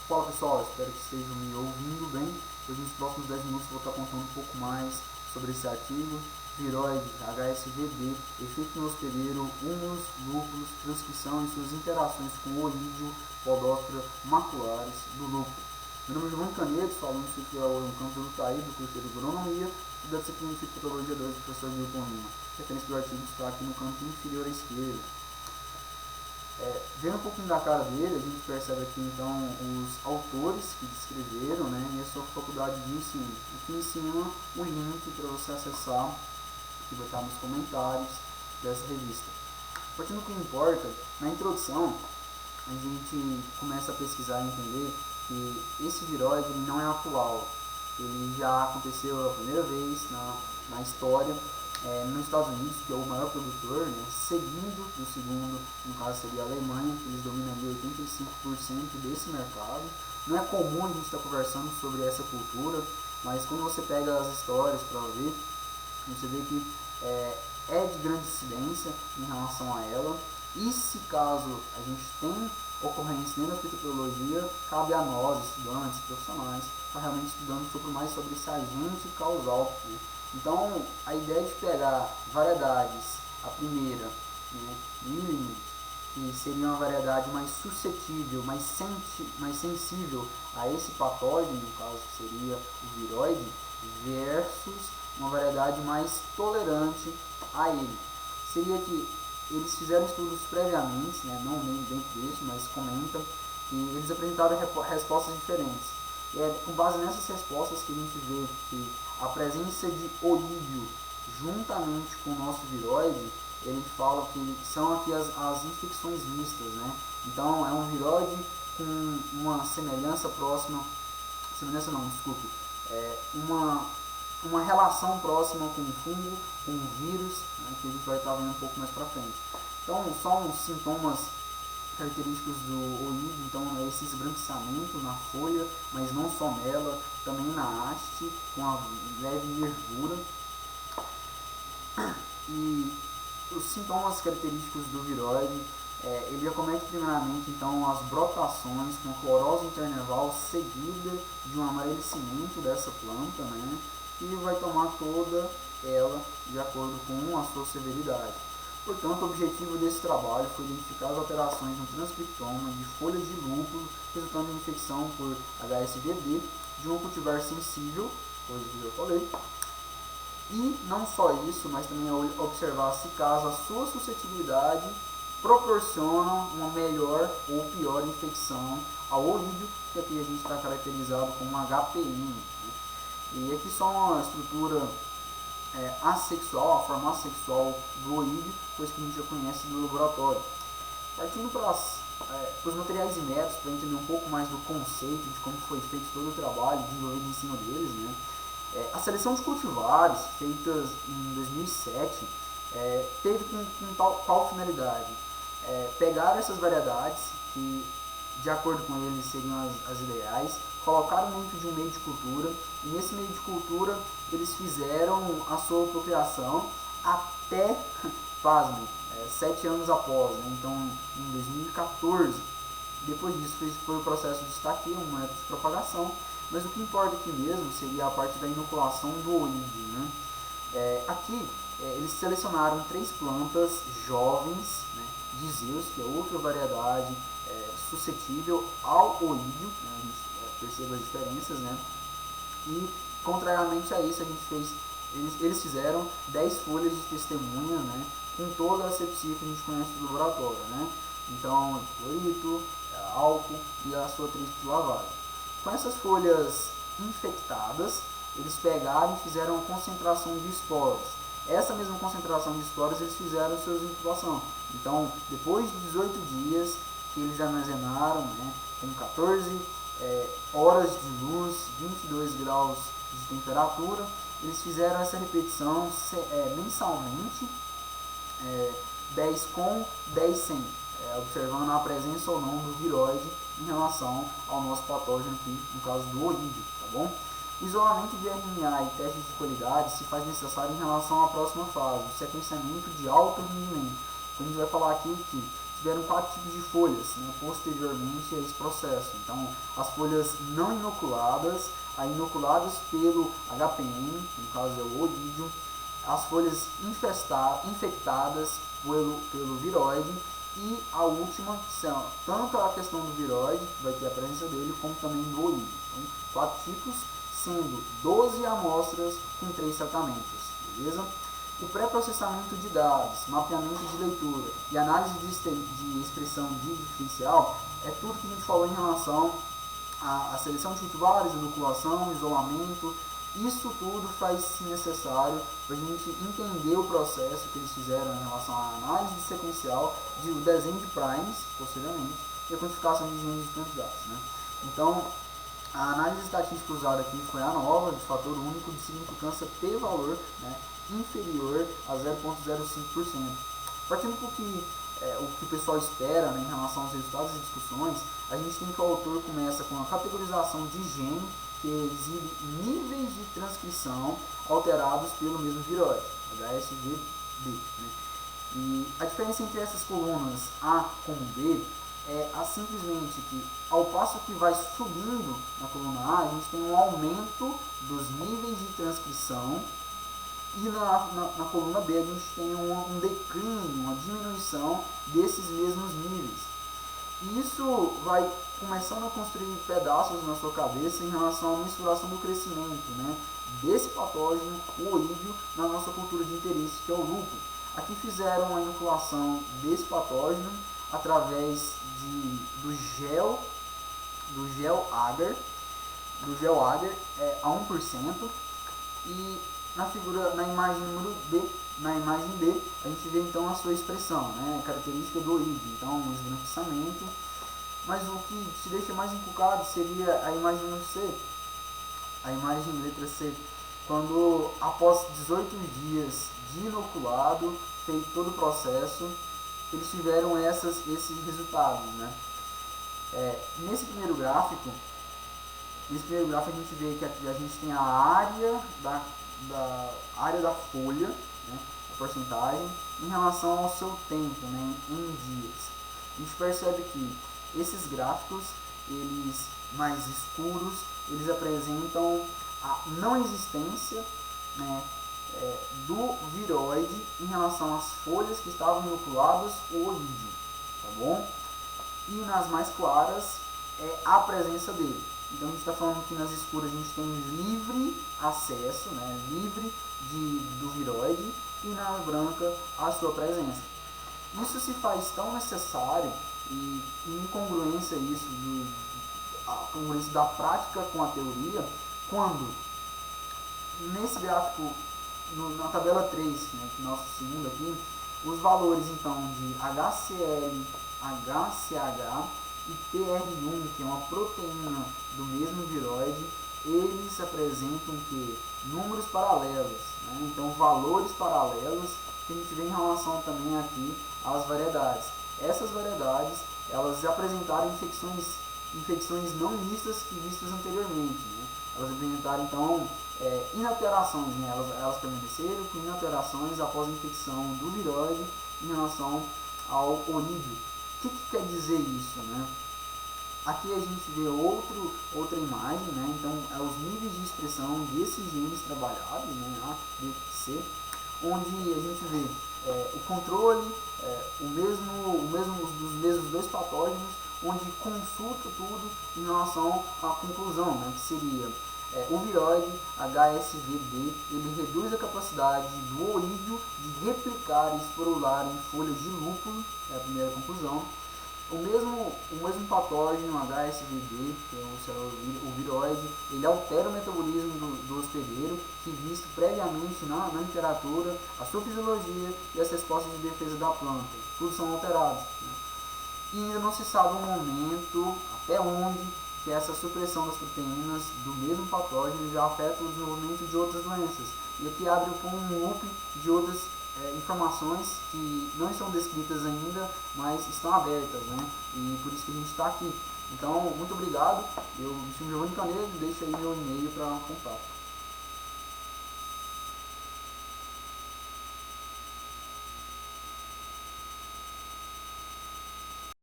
Fala pessoal, espero que estejam me ouvindo bem. Hoje nos próximos 10 minutos vou estar contando um pouco mais sobre esse artigo. Viroide, HSVD, efeito no hospedeiro, humus, lúpulos, transcrição e suas interações com orídio, podófila, maculares do lúpulo. Meu nome é Giovanni Canedo, sou aluno do Ciclo no campus do Itaí, do curso de Agronomia e da disciplina de Fitopatologia 2 do professor Milton Lima. A referência do artigo está aqui no canto inferior à esquerda. Vendo um pouquinho da cara dele, a gente percebe aqui então os autores que descreveram, né, e a sua faculdade de ensino. Aqui em cima o link para você acessar, que vai estar nos comentários dessa revista. Partindo do que importa, na introdução a gente começa a pesquisar e entender que esse viroide não é atual, ele já aconteceu a primeira vez na história. Nos Estados Unidos, que é o maior produtor, né, seguindo do segundo, no caso seria a Alemanha, que eles dominam ali 85% desse mercado. Não é comum a gente estar conversando sobre essa cultura, mas quando você pega as histórias para ver, você vê que é de grande incidência em relação a ela. E se caso a gente tem ocorrência dentro da fitopatologia, cabe a nós, estudantes, profissionais, estar realmente estudando um pouco mais sobre esse agente causal. Então, a ideia de pegar variedades, a primeira, né, Milling, que seria uma variedade mais suscetível, mais sensível a esse patógeno, no caso que seria o viroide, versus uma variedade mais tolerante a ele. Seria que eles fizeram estudos previamente, né, não nem dentro disso, mas comentam, que eles apresentaram respostas diferentes. E é com base nessas respostas que a gente vê que a presença de orídio juntamente com o nosso viroide, ele fala que são aqui as infecções mistas, né? Então é um viroide com uma semelhança próxima, uma relação próxima com o fungo, com o vírus, né, que a gente vai estar vendo um pouco mais para frente. Então são sintomas característicos do oído, então é esse esbranquiçamento na folha, mas não só nela, também na haste, com a leve nervura. E os sintomas característicos do viroide, ele acomete primeiramente então as brotações com clorose internerval seguida de um amarelecimento dessa planta, né, e vai tomar toda ela de acordo com a sua severidade. Portanto, o objetivo desse trabalho foi identificar as alterações no transcriptoma de folhas de lúpulo resultando em infecção por HSVD de um cultivar sensível, coisa que eu falei, e não só isso, mas também observar se caso a sua suscetibilidade proporciona uma melhor ou pior infecção ao orídio, que aqui a gente está caracterizado como HPN. E aqui só uma estrutura assexual, a forma assexual do orídio, coisa que a gente já conhece do laboratório. Partindo para os materiais e métodos, para entender um pouco mais do conceito, de como foi feito todo o trabalho desenvolvido em cima deles, né? A seleção de cultivares, feitas em 2007, teve com qual finalidade? Pegaram essas variedades, que de acordo com eles seriam as ideais, colocaram dentro de um meio de cultura, e nesse meio de cultura eles fizeram a sua procriação até, pasmem, 7 anos após, né? Então em 2014. Depois disso foi o processo de estaqueio, um método de propagação, mas o que importa aqui mesmo seria a parte da inoculação do orídio, né? Aqui eles selecionaram 3 plantas jovens, né, de Zeus, que é outra variedade suscetível ao orídio, né? A gente perceba as diferenças, né? E contrariamente a isso, eles fizeram 10 folhas de testemunha, né, com toda a asepsia que a gente conhece do laboratório, né? Então, clorito, álcool e a sua tríplice de lavagem. Com essas folhas infectadas, eles pegaram e fizeram a concentração de esporos. Essa mesma concentração de esporos eles fizeram suas incubação. Então, depois de 18 dias que eles armazenaram, né, com 14 horas de luz, 22 graus de temperatura, eles fizeram essa repetição mensalmente, 10 com, 10 sem, observando a presença ou não do viroide em relação ao nosso patógeno aqui, no caso do orídio, tá bom? O isolamento de RNA e testes de qualidade se faz necessário em relação à próxima fase, o sequenciamento de alto rendimento. Então, a gente vai falar aqui que tiveram 4 tipos de folhas, né, posteriormente a esse processo. Então, as folhas não inoculadas, inoculadas pelo HPN, no caso é o Orídio, as folhas infectadas pelo viroide, e a última são tanto a questão do viroide, que vai ter a presença dele, como também do Orídio. Então, 4 tipos, sendo 12 amostras com 3 tratamentos, beleza? O pré-processamento de dados, mapeamento de leitura e análise de expressão de diferencial é tudo que a gente falou em relação à seleção de cultivares, inoculação, isolamento. Isso tudo faz-se necessário para a gente entender o processo que eles fizeram em relação à análise sequencial, o desenho de primes, posteriormente, e a quantificação de genes de candidatos, né? Então, a análise estatística usada aqui foi a nova, de fator único de significância p-valor, né, inferior a 0,05%. Partindo do que o que o pessoal espera, né, em relação aos resultados e discussões, a gente tem que o autor começa com a categorização de gene que exibe níveis de transcrição alterados pelo mesmo viroide, HSVB. Né? E a diferença entre essas colunas A com B é simplesmente que, ao passo que vai subindo na coluna A, a gente tem um aumento dos níveis de transcrição, e na coluna B a gente tem um declínio, uma diminuição desses mesmos níveis. E isso vai começando a construir pedaços na sua cabeça em relação à mensuração do crescimento, né, desse patógeno, o orídio, na nossa cultura de interesse, que é o lúpulo. Aqui fizeram a inoculação desse patógeno através do gel agar a 1%, e na imagem número B, na imagem B, a gente vê então a sua expressão, né, característica do orídio, então o esbranquiçamento. Mas o que te deixa mais encucado seria a imagem número C, a imagem letra C, quando após 18 dias de inoculado, feito todo o processo, eles tiveram esses resultados, né? Nesse primeiro gráfico a gente vê que a gente tem a área da folha, né, a porcentagem, em relação ao seu tempo, né, em dias. A gente percebe que esses gráficos, eles mais escuros, eles apresentam a não existência, né, do viroide em relação às folhas que estavam inoculadas o orídio, tá bom? E nas mais claras a presença dele. Então a gente está falando que nas escuras a gente tem livre acesso, né, livre do viroide, e na branca a sua presença. Isso se faz tão necessário e incongruência a congruência da prática com a teoria, quando nesse gráfico, na tabela 3, né, que é o nosso segundo aqui, os valores então de HCl, HCH e PR1, que é uma proteína do mesmo viroide, eles apresentam que números paralelos, né? Então valores paralelos que a gente vê em relação também aqui às variedades. Essas variedades, elas apresentaram infecções não mistas que vistas anteriormente, né? Elas apresentaram então inalterações, né? Elas permaneceram com inalterações após a infecção do viroide em relação ao orídio. O que quer dizer isso, né? Aqui a gente vê outra imagem, né? Então os níveis de expressão desses genes trabalhados, né? A, B, C, onde a gente vê o controle, dos mesmos dois patógenos, onde consulta tudo em relação à conclusão, né? Que seria o viroide HSVB, ele reduz a capacidade do orídio de replicar e esporular em folhas de lúpulo, é a primeira conclusão. O mesmo patógeno HSVB, que é o viroide, ele altera o metabolismo do hospedeiro, que visto previamente na literatura, a sua fisiologia e as respostas de defesa da planta, tudo são alterados, né? E ainda não se sabe um momento até onde que essa supressão das proteínas do mesmo patógeno já afeta o desenvolvimento de outras doenças. E aqui abre um loop de outras informações que não estão descritas ainda, mas estão abertas, né? E por isso que a gente está aqui. Então, muito obrigado. Eu me chamo Giovanni Canedo, deixo aí meu e-mail para contato.